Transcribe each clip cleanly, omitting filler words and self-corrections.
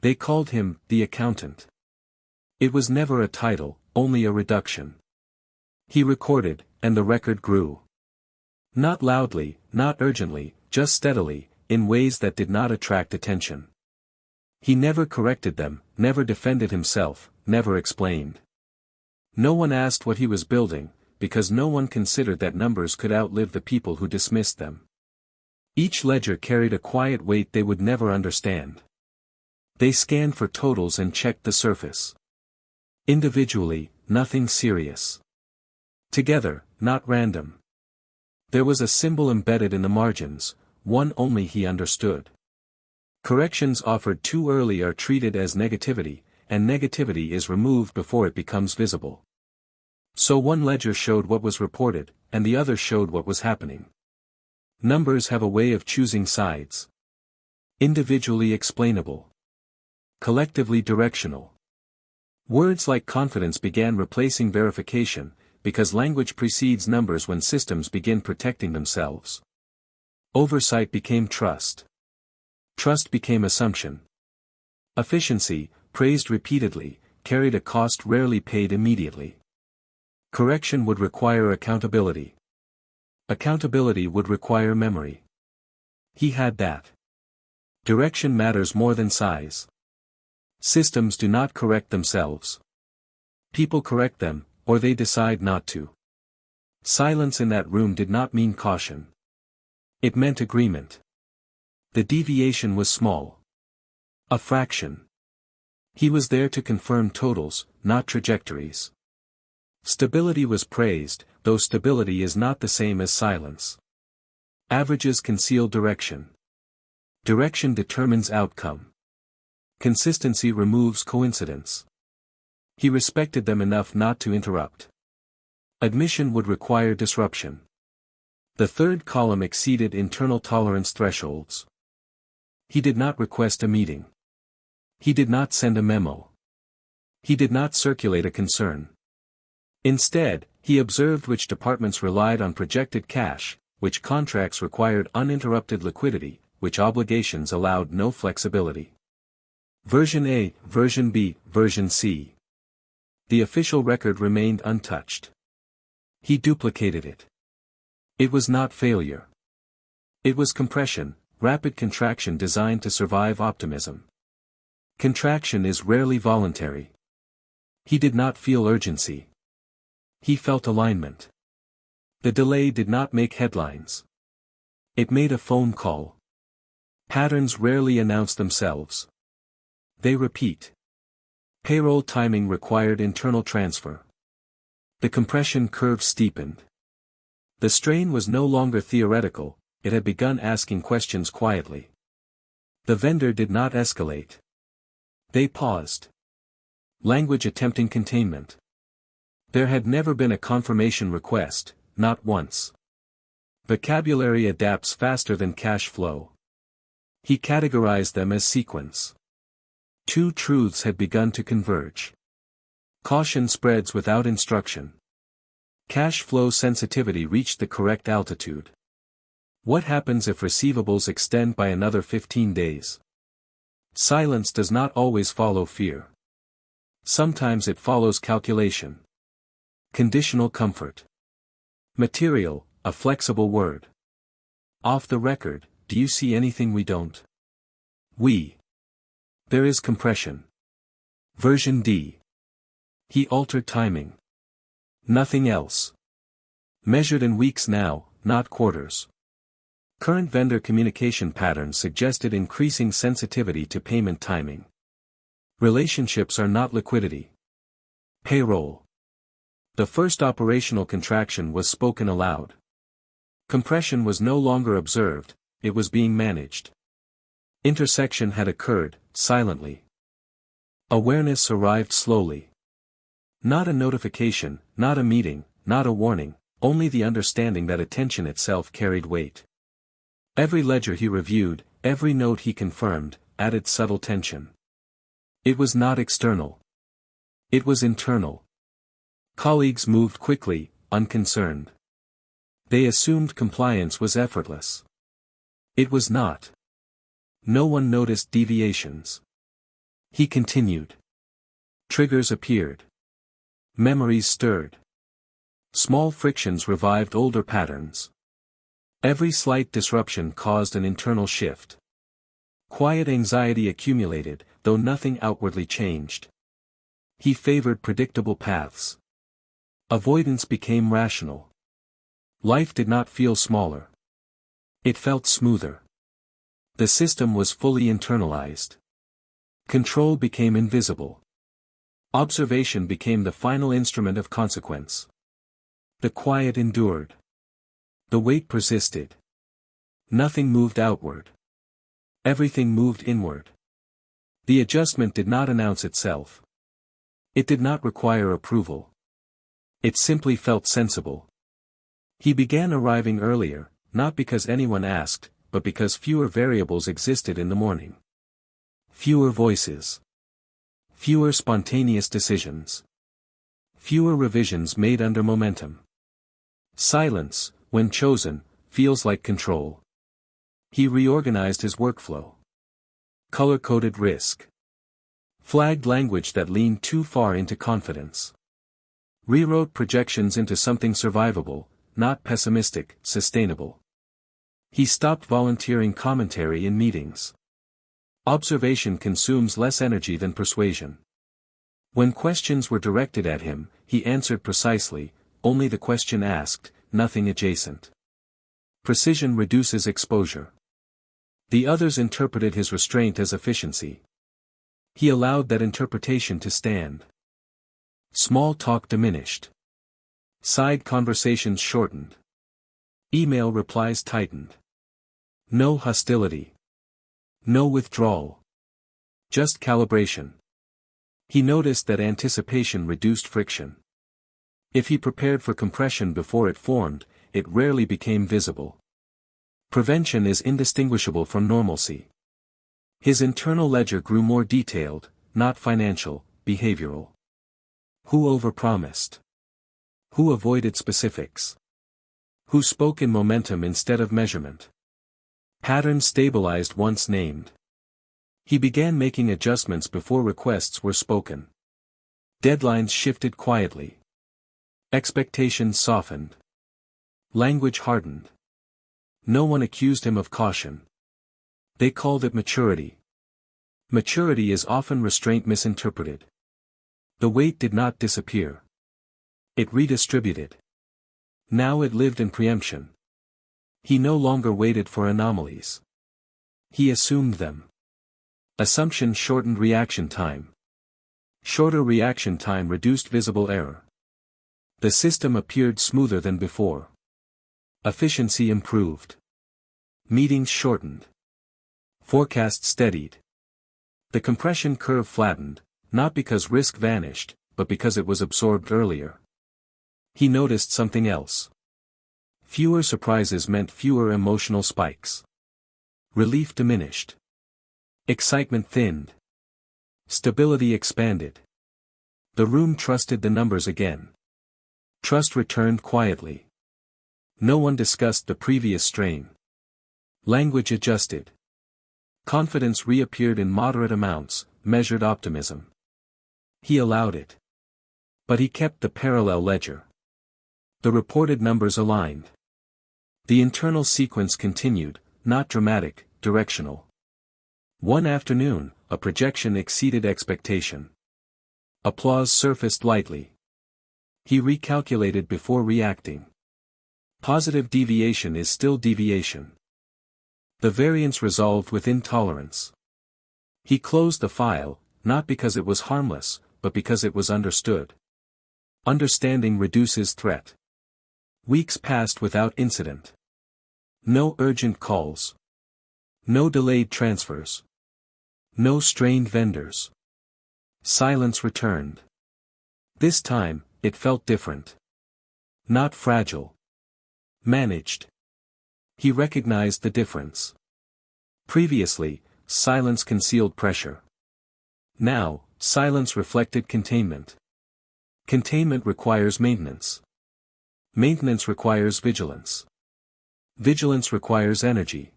They called him the accountant. It was never a title, only a reduction. He recorded, and the record grew. Not loudly, not urgently, just steadily, in ways that did not attract attention. He never corrected them, never defended himself, never explained. No one asked what he was building, because no one considered that numbers could outlive the people who dismissed them. Each ledger carried a quiet weight they would never understand. They scanned for totals and checked the surface. Individually, nothing serious. Together, not random. There was a symbol embedded in the margins, one only he understood. Corrections offered too early are treated as negativity, and negativity is removed before it becomes visible. So one ledger showed what was reported, and the other showed what was happening. Numbers have a way of choosing sides. Individually explainable. Collectively directional. Words like confidence began replacing verification, because language precedes numbers when systems begin protecting themselves. Oversight became trust. Trust became assumption. Efficiency, praised repeatedly, carried a cost rarely paid immediately. Correction would require accountability. Accountability would require memory. He had that. Direction matters more than size. Systems do not correct themselves. People correct them, or they decide not to. Silence in that room did not mean caution. It meant agreement. The deviation was small. A fraction. He was there to confirm totals, not trajectories. Stability was praised, though stability is not the same as silence. Averages conceal direction. Direction determines outcome. Consistency removes coincidence. He respected them enough not to interrupt. Admission would require disruption. The third column exceeded internal tolerance thresholds. He did not request a meeting. He did not send a memo. He did not circulate a concern. Instead, he observed which departments relied on projected cash, which contracts required uninterrupted liquidity, which obligations allowed no flexibility. Version A, Version B, Version C. The official record remained untouched. He duplicated it. It was not failure. It was compression, rapid contraction designed to survive optimism. Contraction is rarely voluntary. He did not feel urgency. He felt alignment. The delay did not make headlines. It made a phone call. Patterns rarely announce themselves. They repeat. Payroll timing required internal transfer. The compression curve steepened. The strain was no longer theoretical, it had begun asking questions quietly. The vendor did not escalate. They paused. Language attempting containment. There had never been a confirmation request, not once. Vocabulary adapts faster than cash flow. He categorized them as sequence. Two truths had begun to converge. Caution spreads without instruction. Cash flow sensitivity reached the correct altitude. What happens if receivables extend by another 15 days? Silence does not always follow fear. Sometimes it follows calculation. Conditional comfort. Material, a flexible word. Off the record, do you see anything we don't? We. There is compression. Version D. He altered timing. Nothing else. Measured in weeks now, not quarters. Current vendor communication patterns suggested increasing sensitivity to payment timing. Relationships are not liquidity. Payroll. The first operational contraction was spoken aloud. Compression was no longer observed, it was being managed. Intersection had occurred, silently. Awareness arrived slowly. Not a notification, not a meeting, not a warning, only the understanding that attention itself carried weight. Every ledger he reviewed, every note he confirmed, added subtle tension. It was not external. It was internal. Colleagues moved quickly, unconcerned. They assumed compliance was effortless. It was not. No one noticed deviations. He continued. Triggers appeared. Memories stirred. Small frictions revived older patterns. Every slight disruption caused an internal shift. Quiet anxiety accumulated, though nothing outwardly changed. He favored predictable paths. Avoidance became rational. Life did not feel smaller. It felt smoother. The system was fully internalized. Control became invisible. Observation became the final instrument of consequence. The quiet endured. The weight persisted. Nothing moved outward. Everything moved inward. The adjustment did not announce itself. It did not require approval. It simply felt sensible. He began arriving earlier, not because anyone asked, but because fewer variables existed in the morning. Fewer voices. Fewer spontaneous decisions. Fewer revisions made under momentum. Silence, when chosen, feels like control. He reorganized his workflow. Color-coded risk. Flagged language that leaned too far into confidence. Rewrote projections into something survivable, not pessimistic, sustainable. He stopped volunteering commentary in meetings. Observation consumes less energy than persuasion. When questions were directed at him, he answered precisely, only the question asked, nothing adjacent. Precision reduces exposure. The others interpreted his restraint as efficiency. He allowed that interpretation to stand. Small talk diminished. Side conversations shortened. Email replies tightened. No hostility. No withdrawal. Just calibration. He noticed that anticipation reduced friction. If he prepared for compression before it formed, it rarely became visible. Prevention is indistinguishable from normalcy. His internal ledger grew more detailed, not financial, behavioral. Who overpromised? Who avoided specifics? Who spoke in momentum instead of measurement? Patterns stabilized once named. He began making adjustments before requests were spoken. Deadlines shifted quietly. Expectations softened. Language hardened. No one accused him of caution. They called it maturity. Maturity is often restraint misinterpreted. The weight did not disappear. It redistributed. Now it lived in preemption. He no longer waited for anomalies. He assumed them. Assumption shortened reaction time. Shorter reaction time reduced visible error. The system appeared smoother than before. Efficiency improved. Meetings shortened. Forecasts steadied. The compression curve flattened, not because risk vanished, but because it was absorbed earlier. He noticed something else. Fewer surprises meant fewer emotional spikes. Relief diminished. Excitement thinned. Stability expanded. The room trusted the numbers again. Trust returned quietly. No one discussed the previous strain. Language adjusted. Confidence reappeared in moderate amounts, measured optimism. He allowed it. But he kept the parallel ledger. The reported numbers aligned. The internal sequence continued, not dramatic, directional. One afternoon, a projection exceeded expectation. Applause surfaced lightly. He recalculated before reacting. Positive deviation is still deviation. The variance resolved within tolerance. He closed the file, not because it was harmless, but because it was understood. Understanding reduces threat. Weeks passed without incident. No urgent calls. No delayed transfers. No strained vendors. Silence returned. This time, it felt different. Not fragile. Managed. He recognized the difference. Previously, silence concealed pressure. Now, silence reflected containment. Containment requires maintenance. Maintenance requires vigilance. Vigilance requires energy.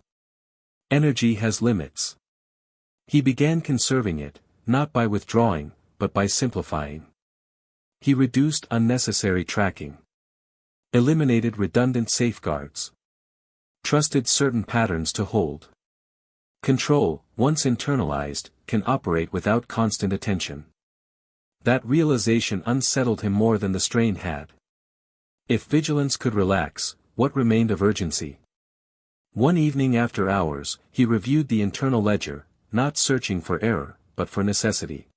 Energy has limits. He began conserving it, not by withdrawing, but by simplifying. He reduced unnecessary tracking. Eliminated redundant safeguards. Trusted certain patterns to hold. Control, once internalized, can operate without constant attention. That realization unsettled him more than the strain had. If vigilance could relax, what remained of urgency? One evening after hours, he reviewed the internal ledger, not searching for error, but for necessity.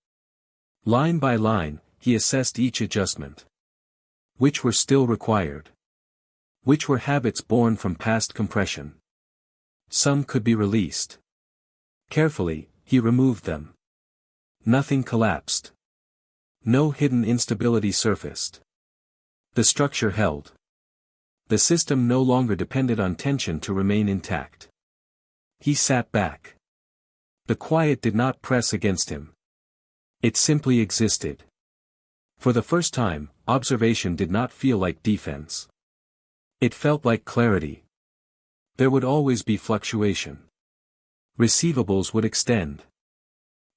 Line by line, he assessed each adjustment. Which were still required? Which were habits born from past compression? Some could be released. Carefully, he removed them. Nothing collapsed. No hidden instability surfaced. The structure held. The system no longer depended on tension to remain intact. He sat back. The quiet did not press against him. It simply existed. For the first time, observation did not feel like defense. It felt like clarity. There would always be fluctuation. Receivables would extend.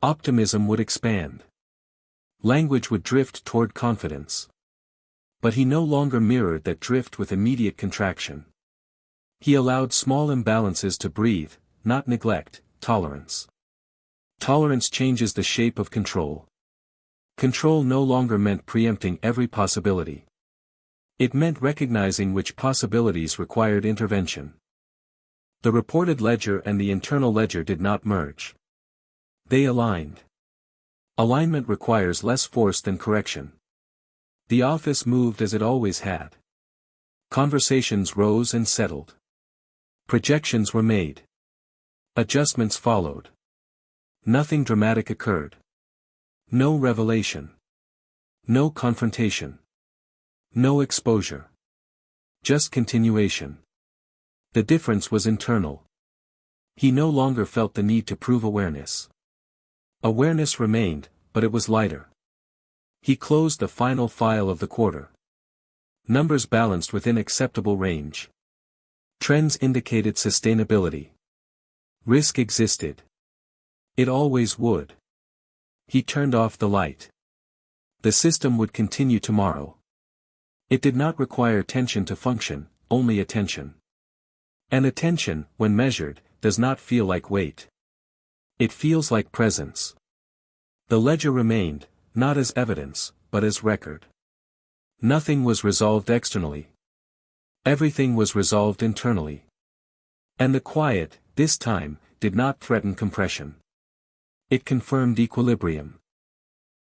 Optimism would expand. Language would drift toward confidence. But he no longer mirrored that drift with immediate contraction. He allowed small imbalances to breathe, not neglect, tolerance. Tolerance changes the shape of control. Control no longer meant preempting every possibility. It meant recognizing which possibilities required intervention. The reported ledger and the internal ledger did not merge. They aligned. Alignment requires less force than correction. The office moved as it always had. Conversations rose and settled. Projections were made. Adjustments followed. Nothing dramatic occurred. No revelation. No confrontation. No exposure. Just continuation. The difference was internal. He no longer felt the need to prove awareness. Awareness remained, but it was lighter. He closed the final file of the quarter. Numbers balanced within acceptable range. Trends indicated sustainability. Risk existed. It always would. He turned off the light. The system would continue tomorrow. It did not require attention to function, only attention. And attention, when measured, does not feel like weight. It feels like presence. The ledger remained, not as evidence, but as record. Nothing was resolved externally. Everything was resolved internally. And the quiet, this time, did not threaten compression. It confirmed equilibrium.